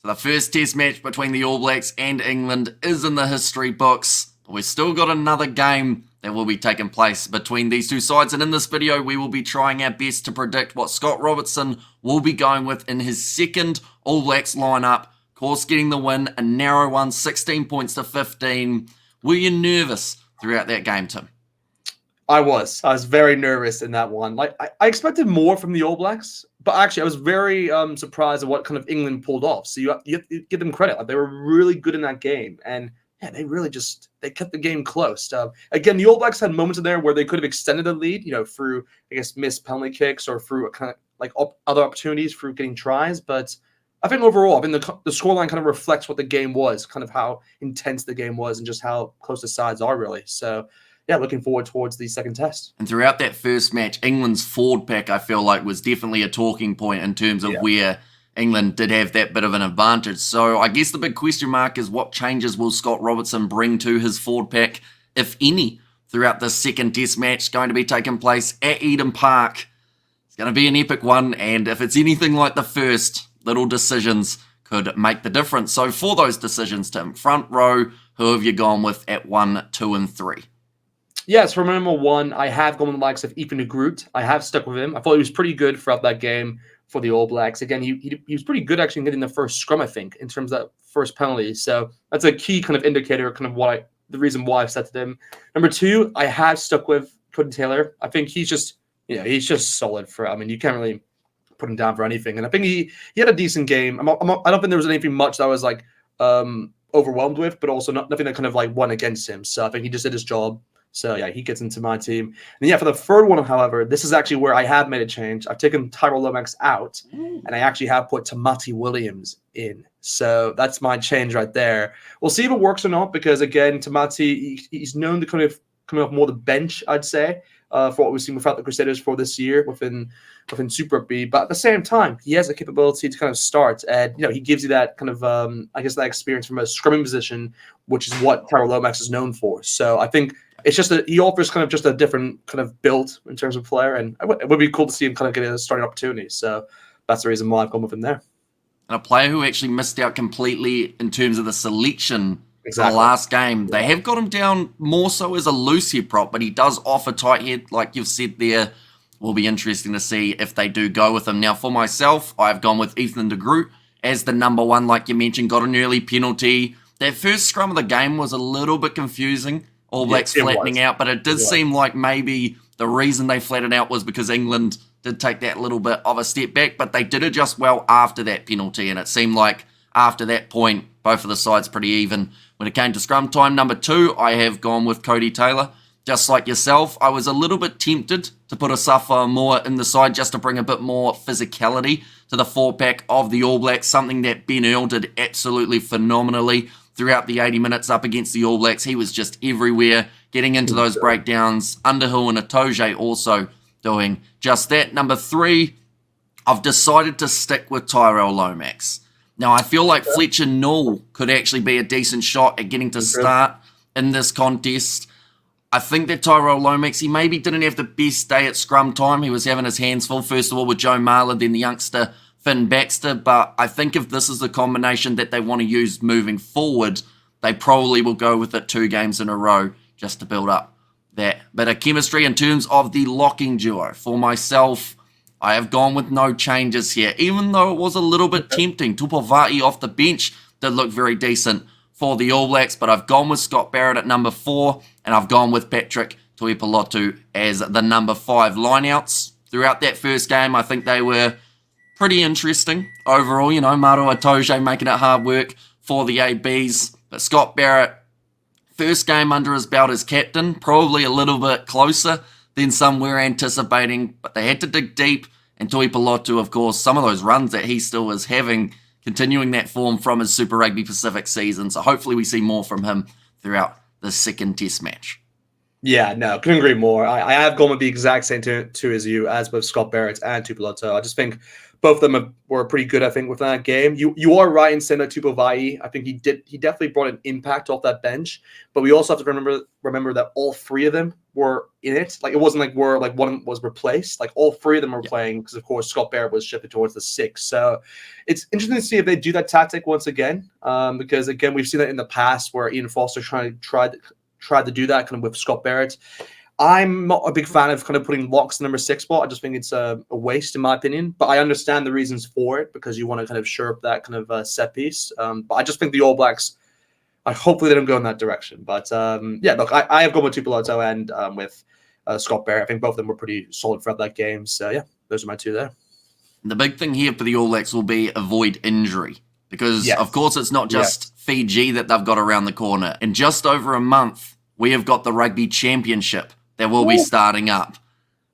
So the first test match between the All Blacks and England is in the history books, but we've still got another game that will be taking place between these two sides, and in this video we will be trying our best to predict what Scott Robertson will be going with in his second All Blacks lineup. Of course, getting the win, a narrow one, 16 points to 15. Were you nervous throughout that game, Tim? I was very nervous in that one. Like I expected more from the All Blacks, but actually I was very surprised at what kind of England pulled off. So you have to give them credit. Like they were really good in that game, and yeah, they kept the game close. Again, the All Blacks had moments in there where they could have extended the lead, through I guess missed penalty kicks or through kind of like other opportunities for getting tries. But I think overall, the scoreline kind of reflects what the game was, kind of how intense the game was, and just how close the sides are really. So yeah, looking forward towards the second test. And throughout that first match, England's forward pack, I feel like, was definitely a talking point in terms of where England did have that bit of an advantage. So I guess the big question mark is what changes will Scott Robertson bring to his forward pack, if any, throughout this second test match going to be taking place at Eden Park. It's going to be an epic one, and if it's anything like the first, little decisions could make the difference. So for those decisions, Tim, front row, who have you gone with at 1, 2, and 3? Yes, for number one, I have gone with the likes of Ethan de Groot. I have stuck with him. I thought he was pretty good throughout that game for the All Blacks. Again, he was pretty good actually in getting the first scrum, I think, in terms of that first penalty. So that's a key kind of indicator, kind of the reason why I've set him. Number two, I have stuck with Cody Taylor. I think he's just solid for. I mean, you can't really put him down for anything. And I think he had a decent game. I don't think there was anything much that I was like overwhelmed with, but also nothing that kind of like won against him. So I think he just did his job. So, yeah, he gets into my team. And, yeah, for the third one, however, this is actually where I have made a change. I've taken Tyrell Lomax out, and I actually have put Tamati Williams in. So that's my change right there. We'll see if it works or not because, again, Tamati, he's known to kind of come off more the bench, I'd say, for what we've seen without the Crusaders for this year within Super Rugby. But at the same time, he has the capability to kind of start. And, he gives you that kind of, I guess, that experience from a scrumming position, which is what Tyrell Lomax is known for. So I think it's just he offers kind of just a different kind of build in terms of player, and it would be cool to see him kind of get a starting opportunity. So that's the reason why I've gone with him there. And a player who actually missed out completely in terms of the selection for the last game. They have got him down more so as a loose head prop, but he does offer tight head, like you've said there. Will be interesting to see if they do go with him. Now, for myself, I've gone with Ethan de Groot as the number one, like you mentioned, got an early penalty. That first scrum of the game was a little bit confusing. All Blacks flattening out, but it did seem like maybe the reason they flattened out was because England did take that little bit of a step back, but they did adjust well after that penalty, and it seemed like after that point, both of the sides pretty even. When it came to scrum time, number two, I have gone with Cody Taylor. Just like yourself, I was a little bit tempted to put a Safa more in the side just to bring a bit more physicality to the four-pack of the All Blacks, something that Ben Earl did absolutely phenomenally throughout the 80 minutes up against the All Blacks. He was just everywhere, getting into those breakdowns. Underhill and Atoje also doing just that. Number three, I've decided to stick with Tyrell Lomax. Now, I feel like Fletcher Null could actually be a decent shot at getting to start in this contest. I think that Tyrell Lomax, he maybe didn't have the best day at scrum time. He was having his hands full, first of all, with Joe Marler, then the youngster Finn Baxter, but I think if this is the combination that they want to use moving forward, they probably will go with it 2 games in a row just to build up that bit of chemistry. In terms of the locking duo, for myself, I have gone with no changes here, even though it was a little bit tempting. Tupavati off the bench did look very decent for the All Blacks, but I've gone with Scott Barrett at number 4, and I've gone with Patrick Tuipulotu as the number 5 lineouts. Throughout that first game, I think they were pretty interesting overall. Maru Atoje making it hard work for the ABs. But Scott Barrett, first game under his belt as captain, probably a little bit closer than some were anticipating. But they had to dig deep. And Tuipulotu, of course, some of those runs that he still is having, continuing that form from his Super Rugby Pacific season. So hopefully we see more from him throughout the second test match. Yeah, no, couldn't agree more. I have gone with the exact same two as you, as with Scott Barrett and Tuipulotu. I just think both of them were pretty good, I think, within that game. You are right in saying that Tupovai, I think he definitely brought an impact off that bench. But we also have to remember that all three of them were in it. Like, it wasn't like one was replaced. Like, all three of them were playing because, of course, Scott Barrett was shifted towards the 6. So it's interesting to see if they do that tactic once again. Because, again, we've seen that in the past where Ian Foster tried to do that kind of with Scott Barrett. I'm not a big fan of kind of putting locks in the number 6 spot. I just think it's a waste, in my opinion. But I understand the reasons for it because you want to kind of shore up that kind of set piece. But I just think the All Blacks, hopefully they don't go in that direction. But look, I have gone with Tuipulotu and with Scott Barrett. I think both of them were pretty solid throughout that game. So yeah, those are my two there. The big thing here for the All Blacks will be avoid injury. Because, of course, it's not just Fiji that they've got around the corner. In just over a month, we have got the Rugby Championship that will be starting up.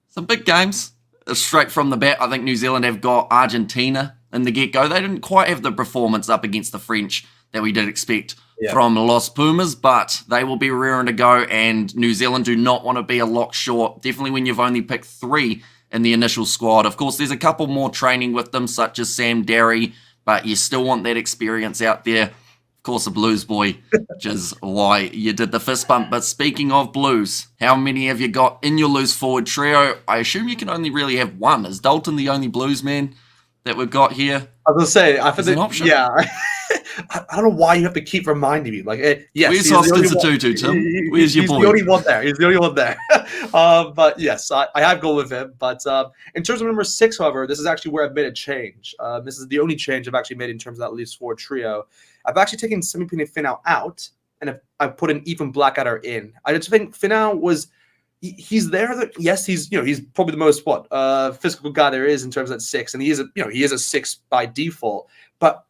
Some big games. Straight from the bat, I think New Zealand have got Argentina in the get-go. They didn't quite have the performance up against the French that we did expect from Los Pumas, but they will be rearing to go, and New Zealand do not want to be a lock short, definitely when you've only picked 3 in the initial squad. Of course, there's a couple more training with them, such as Sam Derry, but you still want that experience out there. Of course, a Blues boy, which is why you did the fist bump. But speaking of Blues, how many have you got in your loose forward trio? I assume you can only really have one. Is Dalton the only Blues man that we've got here? I was going to say, I think an option. Yeah. I don't know why you have to keep reminding me. Like, yes, where's Austin Tutu, Tim? Where's your boy? He's the only one there. He's the only one there. But yes, I have gone with him. But in terms of number 6, however, this is actually where I've made a change. This is the only change I've actually made in terms of that loose forward trio. I've actually taken Samipini Finau out, and I've put an Ethan Blackadder in. I just think Finau was he's there. Yes, he's probably the most physical guy there is in terms of that 6, and he is a 6 by default.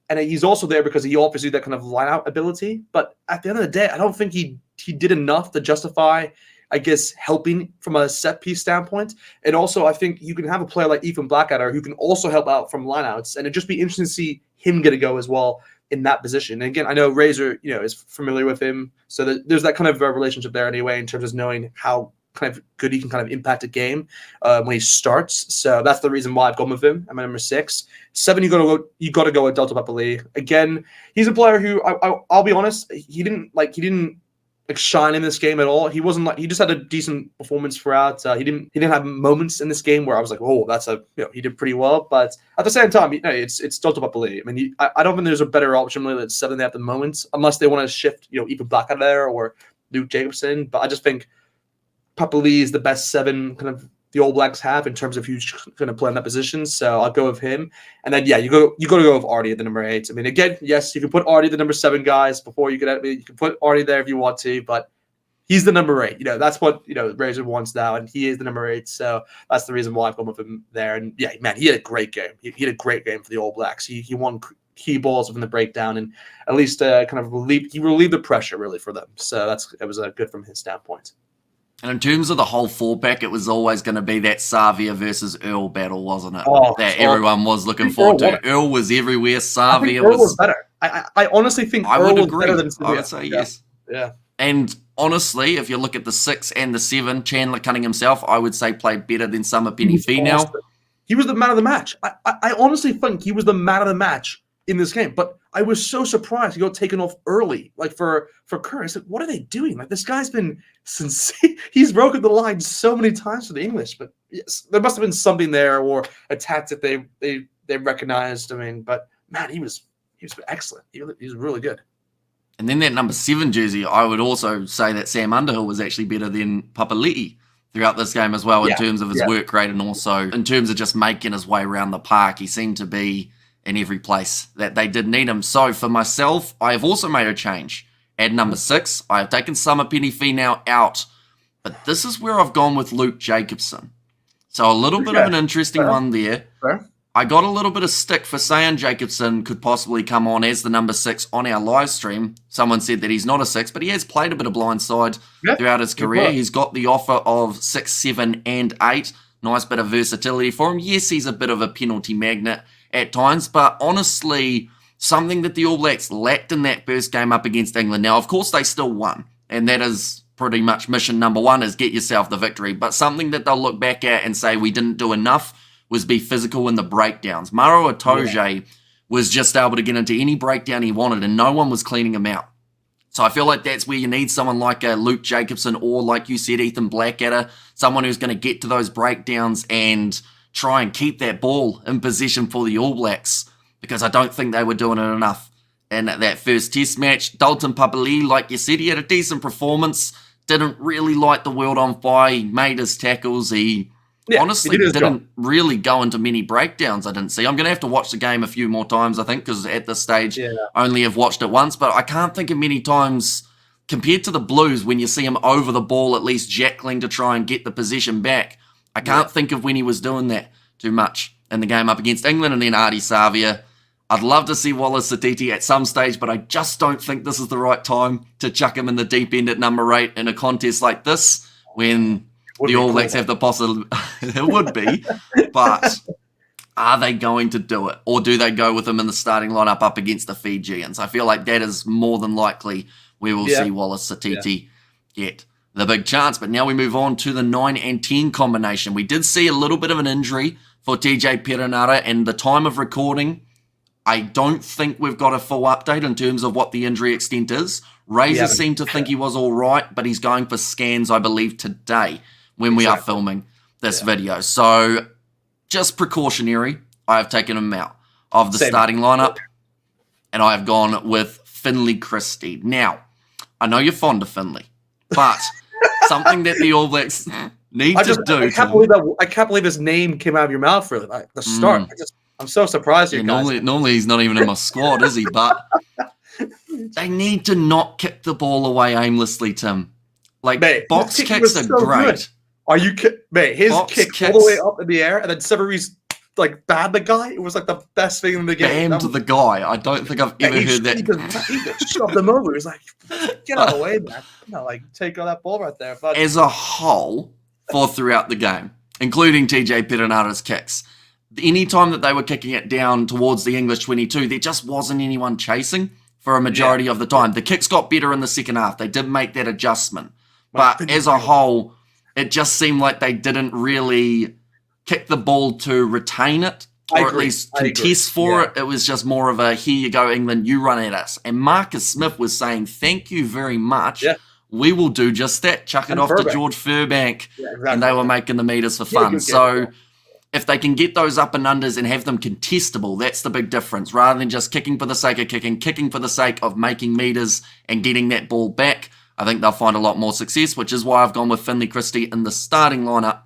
And he's also there because he offers you that kind of line-out ability. But at the end of the day, I don't think he did enough to justify, I guess, helping from a set-piece standpoint. And also, I think you can have a player like Ethan Blackadder who can also help out from line-outs, and it'd just be interesting to see him get a go as well in that position. And again, I know Razor, is familiar with him, so there's that kind of relationship there anyway in terms of knowing how kind of good he can kind of impact a game when he starts. So that's the reason why I've gone with him. I'm at number 6. 7, you got to go with Delta Papali. Again, he's a player who I'll be honest, he didn't shine in this game at all. He wasn't he just had a decent performance throughout. He didn't have moments in this game where I was like, oh, he did pretty well. But at the same time, it's Delta Papali. I mean, I don't think there's a better option really that's 7 at the moment, unless they want to shift, Ethan Blackadder there or Luke Jacobson. But I just think Papali is the best 7 kind of the All Blacks have in terms of who's going to play in that position. So I'll go with him. And then, you got to go with Artie at the number 8. I mean, again, yes, you can put Artie at the number 7, guys, before you can put Artie there if you want to, but he's the number 8. That's what, Razor wants now, and he is the number 8. So that's the reason why I've gone with him there. And yeah, man, he had a great game. He had a great game for the All Blacks. He won key balls within the relieved the pressure really for them. So it was good from his standpoint. And in terms of the whole 4-pack, it was always going to be that Savia versus Earl battle, wasn't it? Everyone was looking forward to. Earl was everywhere. Savia was better. I honestly think Earl was better than Savia. I would say yes. Yeah. And honestly, if you look at the 6 and the 7, Chandler Cunningham himself, I would say played better than Samipini Finau. He was the man of the match. I honestly think he was the man of the match in this game, but I was so surprised he got taken off early, for Kerr. I said, what are they doing? This guy's been sincere. He's broken the line so many times for the English, but yes, there must have been something there or a tactic they recognized. I mean, but man, he was excellent. He was really good. And then that number 7 jersey, I would also say that Sam Underhill was actually better than Papali'i throughout this game as well in terms of his work rate and also in terms of just making his way around the park. He seemed to be in every place that they did need him. So for myself, I have also made a change. At number 6, I have taken Samipini Finau out. But this is where I've gone with Luke Jacobson. So a little bit of an interesting one there. Fair. I got a little bit of stick for saying Jacobson could possibly come on as the number 6 on our live stream. Someone said that he's not a 6, but he has played a bit of blindside throughout his career. He's got the offer of 6, 7, and 8. Nice bit of versatility for him. Yes, he's a bit of a penalty magnet at times, but honestly, something that the All Blacks lacked in that first game up against England. Now, of course, they still won, and that is pretty much mission number 1 is get yourself the victory, but something that they'll look back at and say we didn't do enough was be physical in the breakdowns. Maro Itoje was just able to get into any breakdown he wanted, and no one was cleaning him out. So I feel like that's where you need someone like a Luke Jacobson or, like you said, Ethan Blackadder, someone who's going to get to those breakdowns and try and keep that ball in position for the All Blacks, because I don't think they were doing it enough in that first test match. Dalton Papali'i, like you said, he had a decent performance, didn't really light the world on fire. He made his tackles. He honestly didn't really go into many breakdowns, I didn't see. I'm going to have to watch the game a few more times, I think, because at this stage, I only have watched it once. But I can't think of many times, compared to the Blues, when you see him over the ball, at least jackling to try and get the possession back. I can't think of when he was doing that too much in the game up against England. And then Ardie Savia. I'd love to see Wallace Satiti at some stage, but I just don't think this is the right time to chuck him in the deep end at number 8 in a contest like this, when the All Blacks have the possibility. It would be, but are they going to do it? Or do they go with him in the starting lineup up against the Fijians? I feel like that is more than likely we will see Wallace Satiti get the big chance. But now we move on to the 9 and 10 combination. We did see a little bit of an injury for TJ Perenara, and the time of recording, I don't think we've got a full update in terms of what the injury extent is. Razor seemed to think he was all right, but he's going for scans, I believe, today when we are filming this video. So just precautionary, I have taken him out of the starting lineup, and I have gone with Finlay Christie. Now, I know you're fond of Finlay, but something that the All Blacks need to do. I can't believe his name came out of your mouth for the start. I'm so surprised. Normally he's not even in my squad, is he? But they need to not kick the ball away aimlessly, Tim. Like, box kicks are great. Good. Are you kidding? Mate, his kick all the way up in the air, and then Severy's like banned the guy. It was like the best thing in the game. Banned the guy. I don't think I've ever heard that. He just shoved him over. He was like, get out of the way, man. Like, take all that ball right there. But as a whole, for throughout the game, including TJ Perenara's kicks, any time that they were kicking it down towards the English 22, there just wasn't anyone chasing for a majority of the time. The kicks got better in the second half. They did make that adjustment. But as a whole, it just seemed like they didn't really kick the ball to retain it, or at least contest for it. It was just more of a, here you go, England, you run at us. And Marcus Smith was saying, thank you very much. Yeah. We will do just that. Chuck it off to George Furbank. Yeah, exactly. And they were making the meters for fun. So if they can get those up and unders and have them contestable, that's the big difference. Rather than just kicking for the sake of kicking for the sake of making meters and getting that ball back, I think they'll find a lot more success, which is why I've gone with Finlay Christie in the starting lineup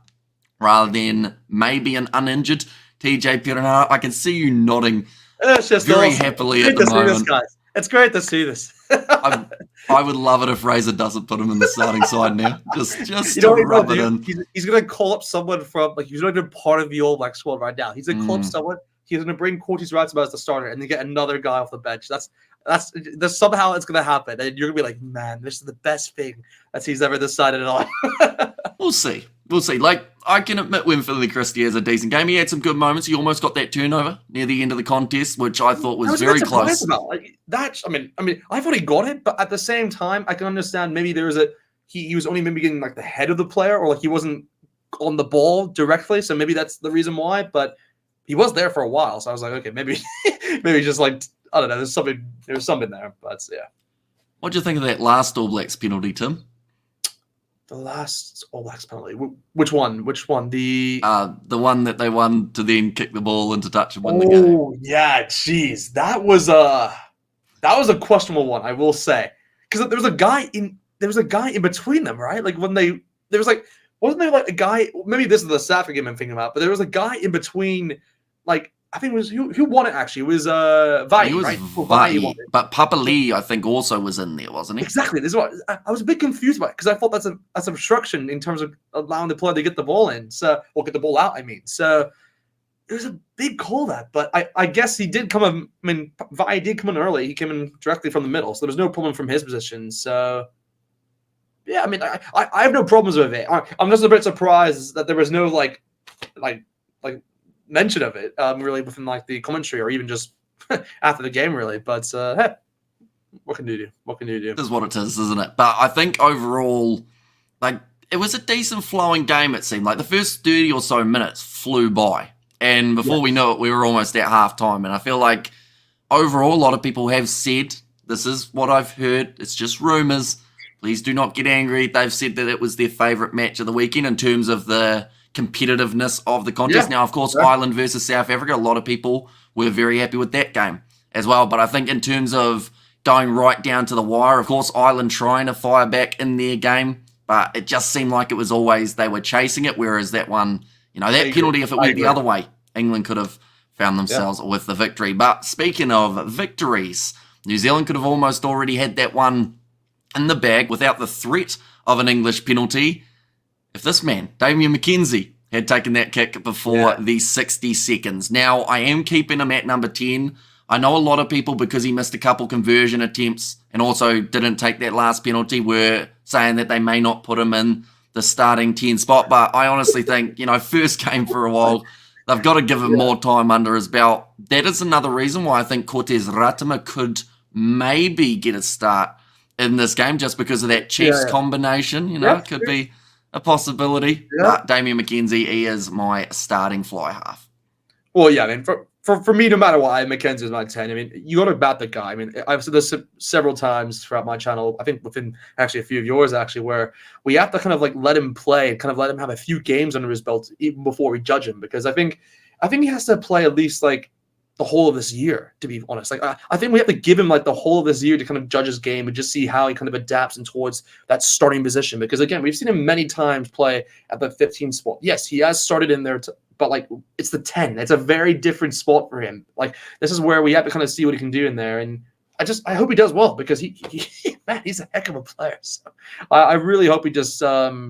rather than maybe an uninjured TJ Perenara. I can see you nodding very happily at the moment. It's great to see this. I would love it if Razor doesn't put him in the starting side now. Just to rub it in. He's going to call up someone from, like, he's not even part of the All Black squad right now. He's going to call up someone. He's going to bring Cortis Ratsma as the starter and then get another guy off the bench. That's somehow it's going to happen. And you're going to be like, man, this is the best thing that he's ever decided on. We'll see. Like, I can admit when Finlay Christie has a decent game. He had some good moments. He almost got that turnover near the end of the contest, which I thought was very close. Like, I mean, I thought he got it, but at the same time, I can understand maybe there was he was only maybe getting like the head of the player, or like he wasn't on the ball directly, so maybe that's the reason why. But he was there for a while, so I was like, okay, maybe just like, I don't know, there's something there. But yeah. What do you think of that last All Blacks penalty, Tim? The last All Blacks penalty. Which one? The one that they won to then kick the ball into touch and win the game. Oh yeah, jeez, that was a questionable one, I will say, because there was a guy in between them, right? Like when there was like, wasn't there like a guy? Maybe this is the Safford game I'm thinking about, but there was a guy in between, like. I think it was who won it actually. It was Vai, right? Vai, but Papali'i, I think, also was in there, wasn't he? Exactly. This is what I was a bit confused about, because I thought that's obstruction in terms of allowing the player to get the ball in, or get the ball out. I mean, so it was a big call that, but I guess he did come in. I mean, Vai did come in early. He came in directly from the middle, so there was no problem from his position. So yeah, I mean, I have no problems with it. I'm just a bit surprised that there was no like mention of it really within like the commentary, or even just after the game, really. But hey, what can you do? This is what it is, isn't it? But I think overall, like, it was a decent flowing game. It seemed like the first 30 or so minutes flew by And before we knew it, we were almost at halftime. And I feel like overall, a lot of people have said, this is what I've heard, it's just rumours. Please do not get angry. They've said that it was their favourite match of the weekend in terms of the competitiveness of the contest. Now, of course, Ireland versus South Africa, a lot of people were very happy with that game as well. But I think in terms of going right down to the wire, of course, Ireland trying to fire back in their game, but it just seemed like it was always they were chasing it, whereas that one, that penalty, if it went the other way, England could have found themselves with the victory. But speaking of victories, New Zealand could have almost already had that one in the bag without the threat of an English penalty if this man, Damian McKenzie, had taken that kick before the 60 seconds. Now, I am keeping him at number 10. I know a lot of people, because he missed a couple conversion attempts and also didn't take that last penalty, were saying that they may not put him in the starting 10 spot. But I honestly think, first game for a while, they've got to give him more time under his belt. That is another reason why I think Cortez Ratama could maybe get a start in this game, just because of that Chiefs combination. Could be a possibility. But Damian McKenzie, he is my starting fly half. Well, yeah, I mean, for me, no matter what, McKenzie is my 10. I mean, you got to bat the guy. I mean, I've said this several times throughout my channel, I think within actually a few of yours, actually, where we have to kind of like let him play and kind of let him have a few games under his belt even before we judge him. Because I think he has to play at least like the whole of this year, to be honest. Like, I think we have to give him like the whole of this year to kind of judge his game and just see how he kind of adapts and towards that starting position. Because again, we've seen him many times play at the 15 spot. Yes, he has started in there, but like it's the 10. It's a very different spot for him. Like, this is where we have to kind of see what he can do in there. And I hope he does well, because man, he's a heck of a player. So I really hope he just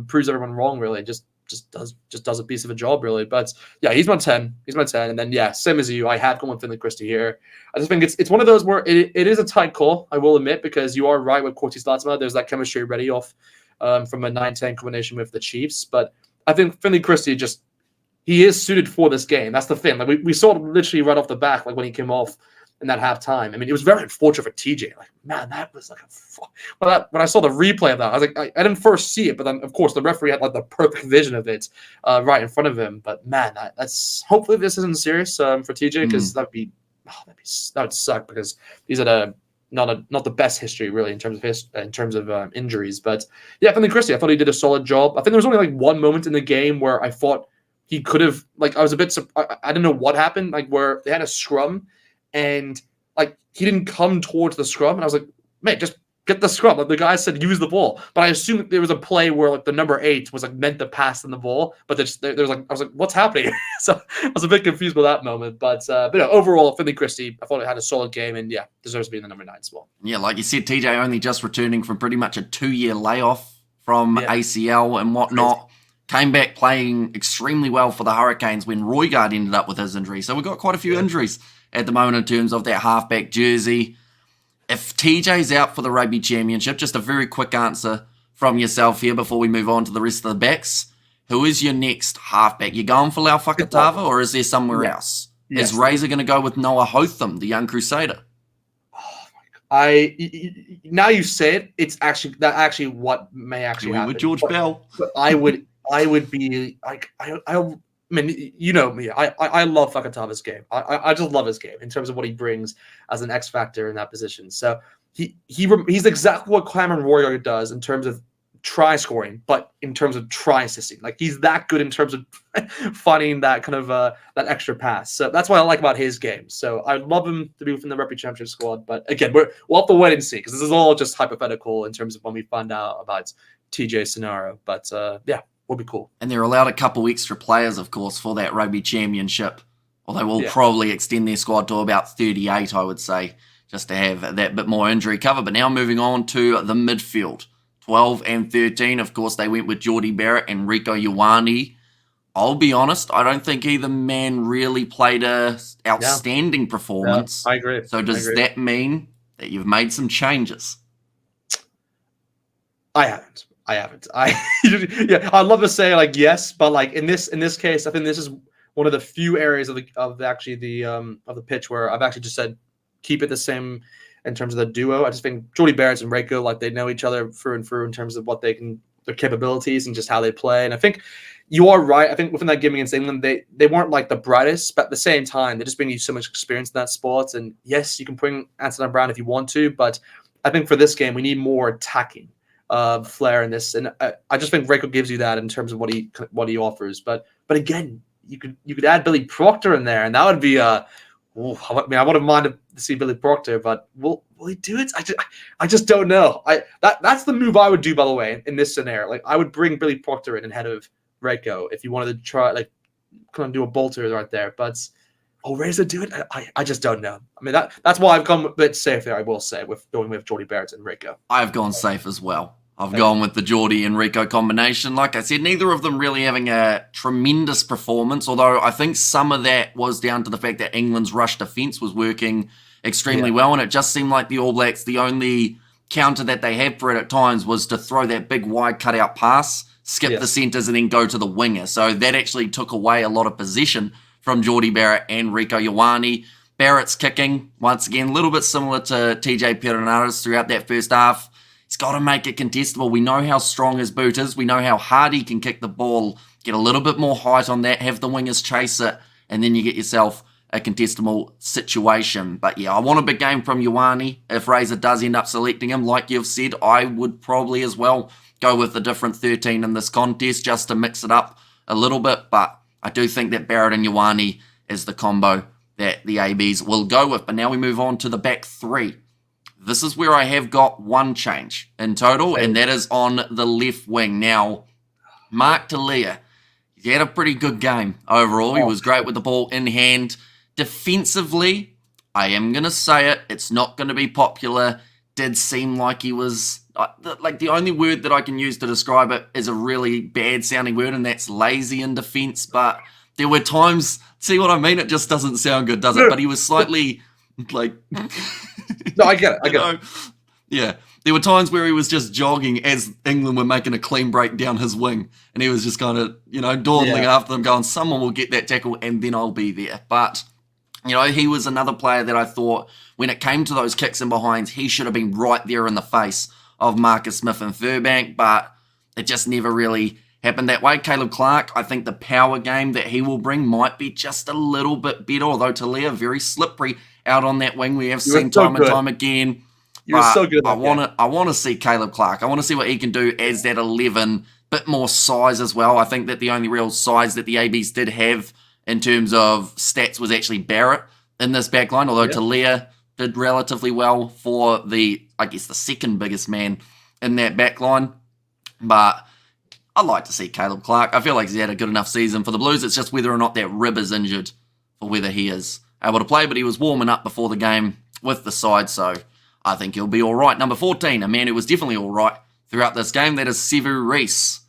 proves everyone wrong, really. Just does a piece of a job, really. But yeah, he's my 10. And then same as you, I have gone with Finlay Christie here. I just think it's one of those where it is a tight call, I will admit, because you are right with Cortez Latsma. There's that chemistry already off from a 9-10 combination with the Chiefs. But I think Finlay Christie he is suited for this game. That's the thing. Like we saw it literally right off the back, like when he came off in that halftime. I mean, it was very unfortunate for TJ. Like, man, that was like when I saw the replay of that, I was like, I didn't first see it, but then of course the referee had like the perfect vision of it right in front of him. But man, that's hopefully this isn't serious for TJ, because that would suck, because he's at not the best history really in terms of injuries. But yeah, Finlay Christie, I thought he did a solid job. I think there was only like one moment in the game where I thought he could have, like, I was a bit, I didn't know what happened, like where they had a scrum and like he didn't come towards the scrum, and I was like, mate, just get the scrum. Like, the guy said use the ball, but I assumed there was a play where like the number 8 was like meant to pass in the ball, but there's like, I was like, what's happening? So I was a bit confused with that moment. But overall, Finlay Christie, I thought it had a solid game, and deserves to be in the number 9 spot. Yeah, like you said, TJ only just returning from pretty much a 2-year layoff from ACL and whatnot. Crazy. Came back playing extremely well for the Hurricanes when Roygaard ended up with his injury. So we've got quite a few injuries at the moment in terms of that halfback jersey. If TJ's out for the Rugby Championship, just a very quick answer from yourself here before we move on to the rest of the backs. Who is your next halfback? You going for Lau Fakatava, or is there somewhere else? Yes. Is Razor going to go with Noah Hotham, the young Crusader? Now you say it, it's actually what may actually happen. With George Bell. But I would be like, I mean, you know me. I love Fakatava's game. I just love his game in terms of what he brings as an X factor in that position. So he's exactly what Cameron Roygaard does in terms of try scoring, but in terms of try assisting. Like, he's that good in terms of finding that kind of that extra pass. So that's what I like about his game. So I'd love him to be within the Rugby Championship squad. But again, we'll have to wait and see, because this is all just hypothetical in terms of when we find out about TJ's scenario. But will be cool. And they're allowed a couple extra players, of course, for that Rugby Championship. Or they will probably extend their squad to about 38, I would say, just to have that bit more injury cover. But now moving on to the midfield. 12 and 13, of course, they went with Geordie Barrett and Rico Ioane. I'll be honest, I don't think either man really played a outstanding performance. I agree. So does that mean that you've made some changes? I haven't. I'd love to say like yes, but like in this case, I think this is one of the few areas of the pitch where I've actually just said keep it the same in terms of the duo. I just think Geordie Barrett and Rico, like, they know each other through and through in terms of what their capabilities and just how they play. And I think you are right. I think within that game against England, they weren't like the brightest, but at the same time, they just bring you so much experience in that sport. And yes, you can bring Anthony Brown if you want to, but I think for this game, we need more attacking flair in this. And I just think Reiko gives you that in terms of what he offers. But again, you could add Billy Proctor in there, and that would be I would have minded to see Billy Proctor, but will he do it? I just don't know. That's the move I would do, by the way, in this scenario. Like, I would bring Billy Proctor in ahead of Reiko if you wanted to try, like, kind of do a bolter right there. But Reza do it? I just don't know. I mean, that's why I've gone a bit safe there, I will say, with going with Jordy Barrett and Reiko. I've gone safe as well. I've gone with the Jordy and Rico combination. Like I said, neither of them really having a tremendous performance, although I think some of that was down to the fact that England's rush defence was working extremely well, and it just seemed like the All Blacks, the only counter that they had for it at times was to throw that big wide cutout pass, skip the centres, and then go to the winger. So that actually took away a lot of possession from Jordy Barrett and Rieko Ioane. Barrett's kicking, once again, a little bit similar to TJ Perenara's throughout that first half. He's got to make it contestable. We know how strong his boot is. We know how hard he can kick the ball. Get a little bit more height on that. Have the wingers chase it. And then you get yourself a contestable situation. But yeah, I want a big game from Ioane. If Razor does end up selecting him, like you've said, I would probably as well go with a different 13 in this contest just to mix it up a little bit. But I do think that Barrett and Ioane is the combo that the ABs will go with. But now we move on to the back three. This is where I have got one change in total, and that is on the left wing. Now, Mark Talia, he had a pretty good game overall. He was great with the ball in hand. Defensively, I am going to say it, it's not going to be popular. Did seem like he was, like, the only word that I can use to describe it is a really bad sounding word, and that's lazy in defense. But there were times, see what I mean? It just doesn't sound good, does it? But he was slightly, like... No, I get it. Yeah. There were times where he was just jogging as England were making a clean break down his wing. And he was just kind of, dawdling after them, going, someone will get that tackle and then I'll be there. But, he was another player that I thought when it came to those kicks and behinds, he should have been right there in the face of Marcus Smith and Furbank. But it just never really happened that way. Caleb Clark, I think the power game that he will bring might be just a little bit better, although Talia, very slippery out on that wing. We have seen time and time again. You're so good. I want to see Caleb Clark. I want to see what he can do as that 11, bit more size as well. I think that the only real size that the ABs did have in terms of stats was actually Barrett in this back line, although Talia did relatively well for the second biggest man in that back line. But I'd like to see Caleb Clark. I feel like he's had a good enough season for the Blues. It's just whether or not that rib is injured for whether he is able to play, but he was warming up before the game with the side, so I think he'll be all right. Number 14, a man who was definitely all right throughout this game, that is Sevu Reece.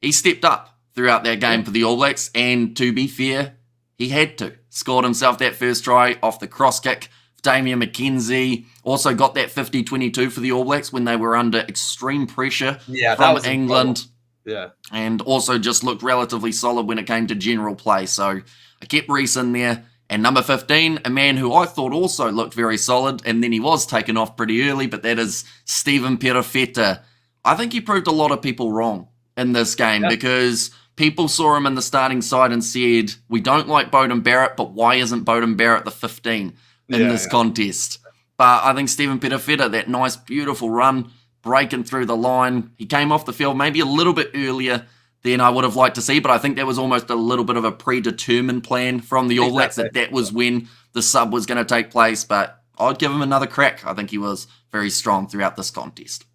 He stepped up throughout that game for the All Blacks, and to be fair, he had to. Scored himself that first try off the cross kick. Damian McKenzie also got that 50-22 for the All Blacks when they were under extreme pressure from England. Yeah. And also just looked relatively solid when it came to general play, so I kept Reece in there. And number 15, a man who I thought also looked very solid, and then he was taken off pretty early, but that is Stephen Perofeta. I think he proved a lot of people wrong in this game because people saw him in the starting side and said, we don't like Beauden Barrett, but why isn't Beauden Barrett the 15 in this contest? But I think Stephen Perofeta, that nice, beautiful run, breaking through the line, he came off the field maybe a little bit earlier than I would have liked to see, but I think that was almost a little bit of a predetermined plan from the All Blacks that was when the sub was going to take place, but I'd give him another crack. I think he was very strong throughout this contest.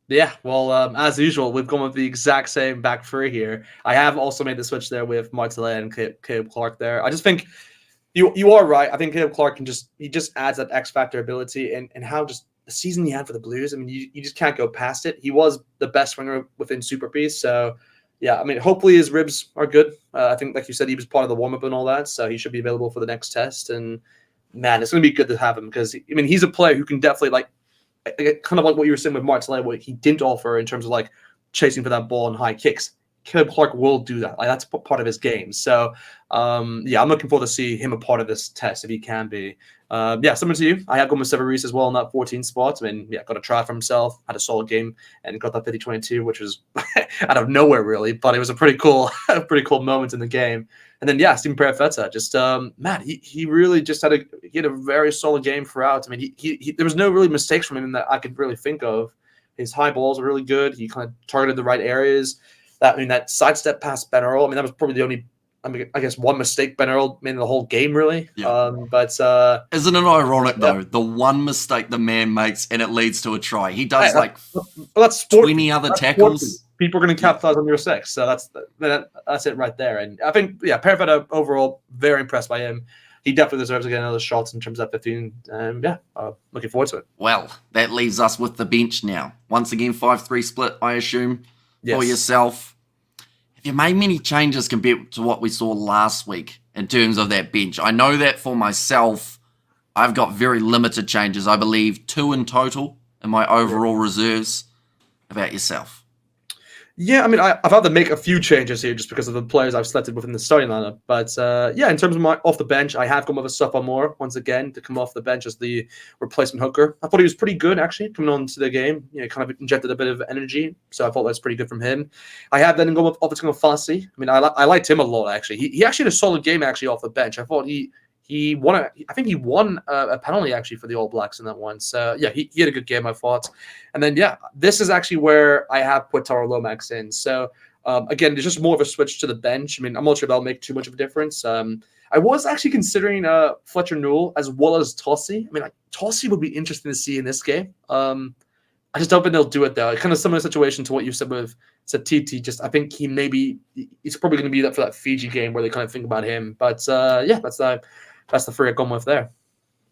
Yeah, well, as usual, we've gone with the exact same back three here. I have also made the switch there with Martele and Caleb Clark there. I just think you are right. I think Caleb Clark he just adds that X factor ability and how just the season he had for the Blues. I mean, you just can't go past it. He was the best winger within Super Piece, so yeah, I mean, hopefully his ribs are good. I think, like you said, he was part of the warm-up and all that, so he should be available for the next test. And, man, it's going to be good to have him because, I mean, he's a player who can definitely, kind of like what you were saying with Martele, what he didn't offer in terms of, chasing for that ball and high kicks. Caleb Clark will do that. Like, that's part of his game. So, yeah, I'm looking forward to see him a part of this test if he can be. Yeah, similar to you, I have gone with Sever Reese as well in that 14 spot. I mean, yeah, got a try for himself, had a solid game, and got that 50-22, which was out of nowhere, really. But it was a pretty cool moment in the game. And then, yeah, Stephen Perafeta, just, man, he really just had a very solid game throughout. I mean, there was no really mistakes from him that I could really think of. His high balls are really good. He kind of targeted the right areas. That sidestep past Ben Earl, I mean, that was probably the only, I guess, one mistake Ben Earl made in the whole game, really. Yeah. But isn't it ironic, though? The one mistake the man makes and it leads to a try. He does that's 20 other tackles. Sporty. People are going to capitalize on your 6. So that's it right there. And I think, yeah, Perafeta overall, very impressed by him. He definitely deserves to get another shot in terms of that 15. Yeah, looking forward to it. Well, that leaves us with the bench now. Once again, 5-3 split, I assume, for yourself. Have you made many changes compared to what we saw last week in terms of that bench? I know that for myself, I've got very limited changes. I believe 2 in total in my overall reserves. About yourself? Yeah, I mean, I've had to make a few changes here just because of the players I've selected within the starting lineup. But yeah, in terms of my off the bench, I have come with a Safa Moore once again to come off the bench as the replacement hooker. I thought he was pretty good actually coming on to the game. You know, kind of injected a bit of energy, so I thought that's pretty good from him. I have then gone with Obviously Fassi. I mean, I liked him a lot actually. He actually had a solid game actually off the bench. I thought he won. I think he won a penalty actually for the All Blacks in that one. So yeah, he had a good game, I thought. And then yeah, this is actually where I have put Taro Lomax in. So again, there's just more of a switch to the bench. I mean, I'm not sure that'll make too much of a difference. I was actually considering Fletcher Newell as well as Tossie. I mean, Tossie would be interesting to see in this game. I just don't think they'll do it though. Kind of similar situation to what you said with Satiti. Just I think he's probably going to be that for that Fiji game where they kind of think about him. But yeah, that's the 3 I've gone with there.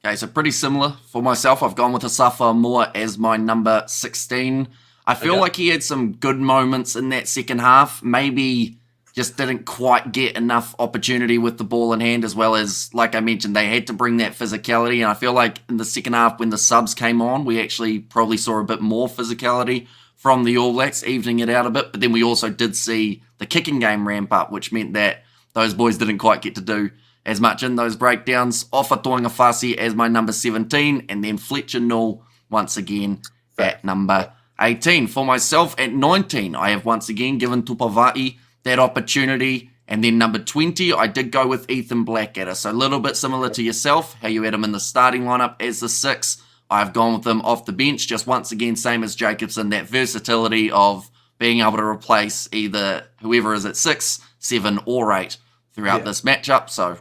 Okay, so pretty similar for myself. I've gone with Asafa Moore as my number 16. I feel like he had some good moments in that second half. Maybe just didn't quite get enough opportunity with the ball in hand, as well as, like I mentioned, they had to bring that physicality. And I feel like in the second half, when the subs came on, we actually probably saw a bit more physicality from the All Blacks, evening it out a bit. But then we also did see the kicking game ramp up, which meant that those boys didn't quite get to do as much in those breakdowns. Ofa Toinga Fasi as my number 17, and then Fletcher Newell once again at number 18. For myself at 19, I have once again given Tupavai that opportunity, and then number 20, I did go with Ethan Blackadder. So a little bit similar to yourself, how you had him in the starting lineup as the 6. I've gone with him off the bench, just once again, same as Jacobson, that versatility of being able to replace either whoever is at 6, 7, or 8 throughout this matchup. So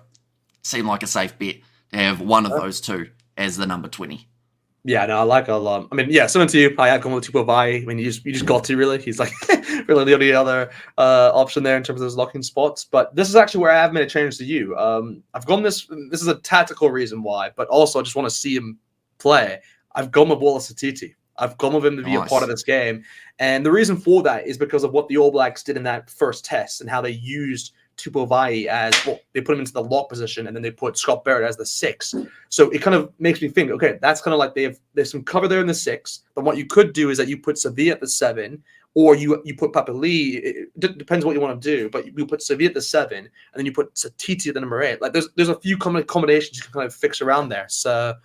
seemed like a safe bet to have one of those 2 as the number 20. Yeah, no, I like it a lot. I mean, yeah, similar to you, I have gone with Tupavai. I mean, you just got to, really. He's like really the only other option there in terms of those locking spots. But this is actually where I have made a change to you. I've gone this is a tactical reason why, but also I just want to see him play. I've gone with Wallace Atiti. I've gone with him to be a part of this game. And the reason for that is because of what the All Blacks did in that first test and how they used Tupavai as, well, they put him into the lock position and then they put Scott Barrett as the 6. So it kind of makes me think, okay, that's kind of like there's some cover there in the 6. But what you could do is that you put Sevilla at the 7, or you put Papa Lee. It depends what you want to do, but you put Sevilla at the 7, and then you put Satiti at the number 8. Like there's a few combinations you can kind of fix around there. So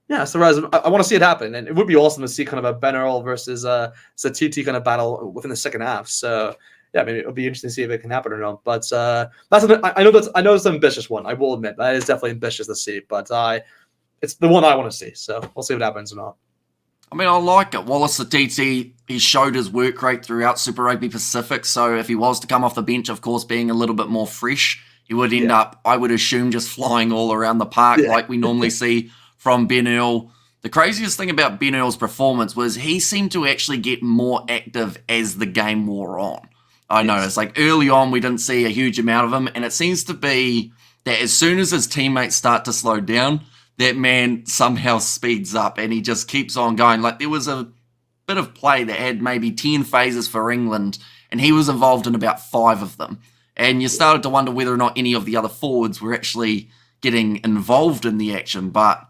yeah, so I want to see it happen, and it would be awesome to see kind of a Ben Earl versus Satiti kind of battle within the second half. So yeah, I mean, it'll be interesting to see if it can happen or not. But I know it's an ambitious one. I will admit that is definitely ambitious to see, but it's the one I want to see. So we'll see what happens or not. I mean, I like it. Wallace Atiti, he showed his work rate throughout Super Rugby Pacific. So if he was to come off the bench, of course, being a little bit more fresh, he would end up, I would assume, just flying all around the park like we normally see from Ben Earl. The craziest thing about Ben Earl's performance was he seemed to actually get more active as the game wore on. I noticed, like, early on, we didn't see a huge amount of him, and it seems to be that as soon as his teammates start to slow down, that man somehow speeds up, and he just keeps on going. Like, there was a bit of play that had maybe 10 phases for England, and he was involved in about 5 of them. And you started to wonder whether or not any of the other forwards were actually getting involved in the action, but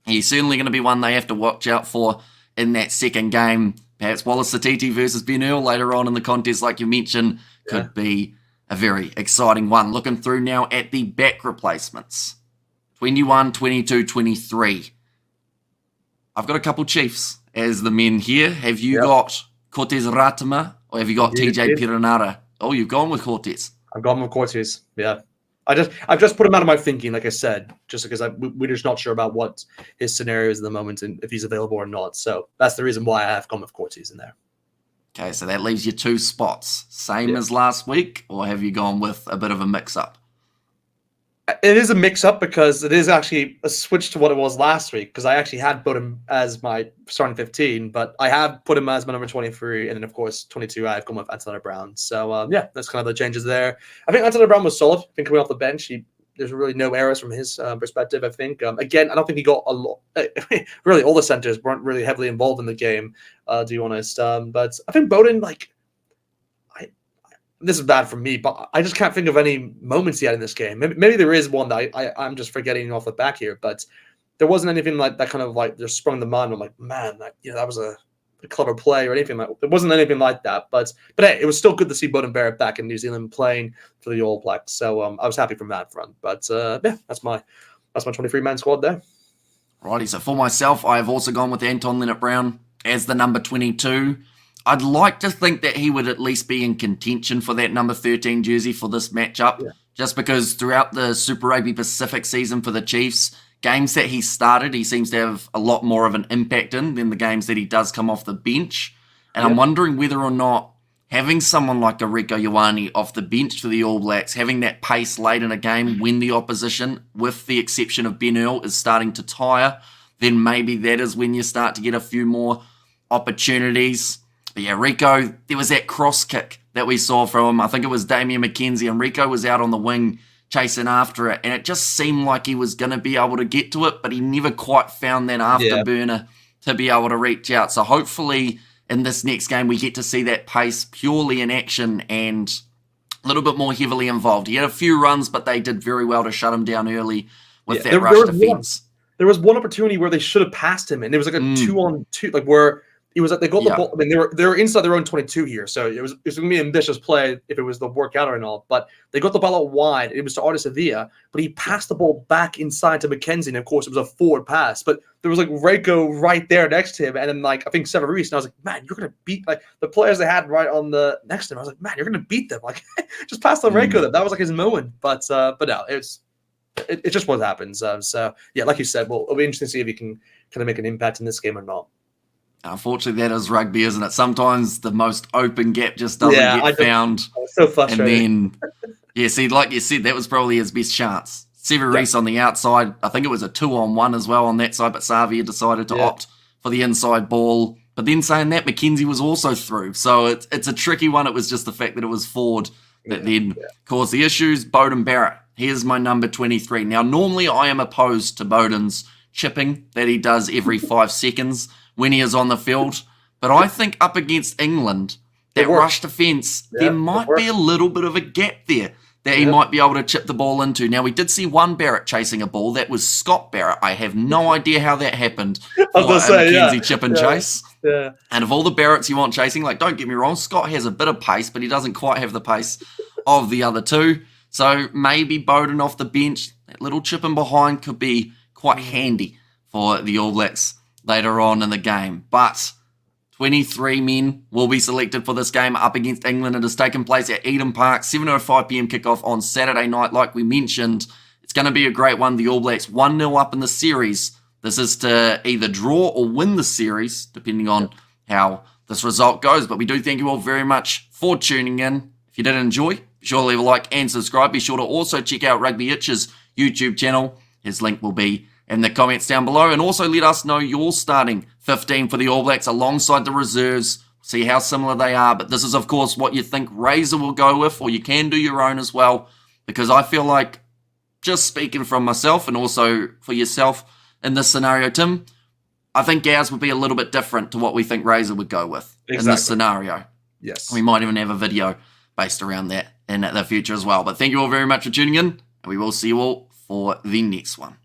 he's certainly going to be one they have to watch out for in that second game. Perhaps Wallace Satiti versus Ben Earl later on in the contest, like you mentioned, could be a very exciting one. Looking through now at the back replacements. 21, 22, 23. I've got a couple Chiefs as the men here. Have you got Cortez Ratama or have you got TJ Perenara? Oh, you've gone with Cortez. I've gone with Cortez, yeah. I've just put him out of my thinking, like I said, just because we're just not sure about what his scenario is at the moment and if he's available or not. So that's the reason why I have gone with Cortez in there. Okay, so that leaves you 2 spots. Same as last week, or have you gone with a bit of a mix-up? It is a mix-up because it is actually a switch to what it was last week, because I actually had put him as my starting 15, but I have put him as my number 23, and then, of course, 22, I've gone with Antonio Brown. So, that's kind of the changes there. I think Antonio Brown was solid. I think coming off the bench, there's really no errors from his perspective, I think. Again, I don't think he got a lot. Really, all the centers weren't really heavily involved in the game, to be honest. But I think Bowden, this is bad for me, but I just can't think of any moments he had in this game. Maybe there is one that I'm just forgetting off the back here, but there wasn't anything like that kind of like just sprung to mind. I'm like, man, that was a clever play or anything like that. There wasn't anything like that. But hey, it was still good to see Bowden Barrett back in New Zealand playing for the All Blacks. So I was happy from that front. But that's my 23-man squad there. Righty, so for myself, I have also gone with Anton Linnett-Brown as the number 22. I'd like to think that he would at least be in contention for that number 13 jersey for this matchup, just because throughout the Super Rugby Pacific season for the Chiefs, games that he started, he seems to have a lot more of an impact in than the games that he does come off the bench. And I'm wondering whether or not having someone like a Rieko Ioane off the bench for the All Blacks, having that pace late in a game when the opposition, with the exception of Ben Earl, is starting to tire, then maybe that is when you start to get a few more opportunities. But yeah, Rieko, there was that cross kick that we saw from him. I think it was Damian McKenzie, and Rieko was out on the wing chasing after it, and it just seemed like he was going to be able to get to it, but he never quite found that afterburner to be able to reach out. So hopefully in this next game we get to see that pace purely in action and a little bit more heavily involved. He had a few runs, but they did very well to shut him down early with that rush defense. There was one opportunity where they should have passed him, and it was like a 2-on-2, like where it was like they got the ball. I mean, they were inside their own 22 here, so it was going to be an ambitious play if it was the workout or not. But they got the ball out wide. It was to Artis Avia, but he passed the ball back inside to McKenzie, and of course it was a forward pass. But there was like Rieko right there next to him, and then like I think Severese, and I was like, man, you're going to beat like the players they had right on the next to him. I was like, man, you're going to beat them. Like just pass the Rieko. That was like his moment. But no, it's just what happens. So yeah, like you said, well, it'll be interesting to see if he can kind of make an impact in this game or not. Unfortunately, that is rugby, isn't it? Sometimes the most open gap just doesn't get found. I was so frustrated. And then, see, like you said, that was probably his best chance. Severese on the outside, I think it was a 2-on-1 as well on that side, but Savia decided to opt for the inside ball. But then saying that, McKenzie was also through. So it's a tricky one. It was just the fact that it was Ford that then caused the issues. Bowden Barrett, here's my number 23. Now, normally I am opposed to Bowden's chipping that he does every 5 seconds when he is on the field. But I think up against England, that rush defence, there might be a little bit of a gap there that he might be able to chip the ball into. Now, we did see one Barrett chasing a ball. That was Scott Barrett. I have no idea how that happened for a McKenzie chip and chase. Yeah. And of all the Barretts you want chasing, like, don't get me wrong, Scott has a bit of pace, but he doesn't quite have the pace of the other two. So maybe Bowden off the bench, that little chip in behind could be quite handy for the All Blacks later on in the game. But 23 men will be selected for this game up against England. It has taken place at Eden Park, 7:05 p.m. kickoff on Saturday night. Like we mentioned, it's going to be a great one. The All Blacks 1-0 up in the series. This is to either draw or win the series, depending on how this result goes. But we do thank you all very much for tuning in. If you did enjoy, be sure to leave a like and subscribe. Be sure to also check out Rugbyitch's YouTube channel. His link will be in the comments down below, and also let us know your starting 15 for the All Blacks alongside the reserves. See how similar they are, but this is of course what you think Razor will go with, or you can do your own as well, because I feel like, just speaking from myself and also for yourself in this scenario, Tim, I think Gaz would be a little bit different to what we think Razor would go with in this scenario. Yes. We might even have a video based around that in the future as well. But thank you all very much for tuning in, and we will see you all for the next one.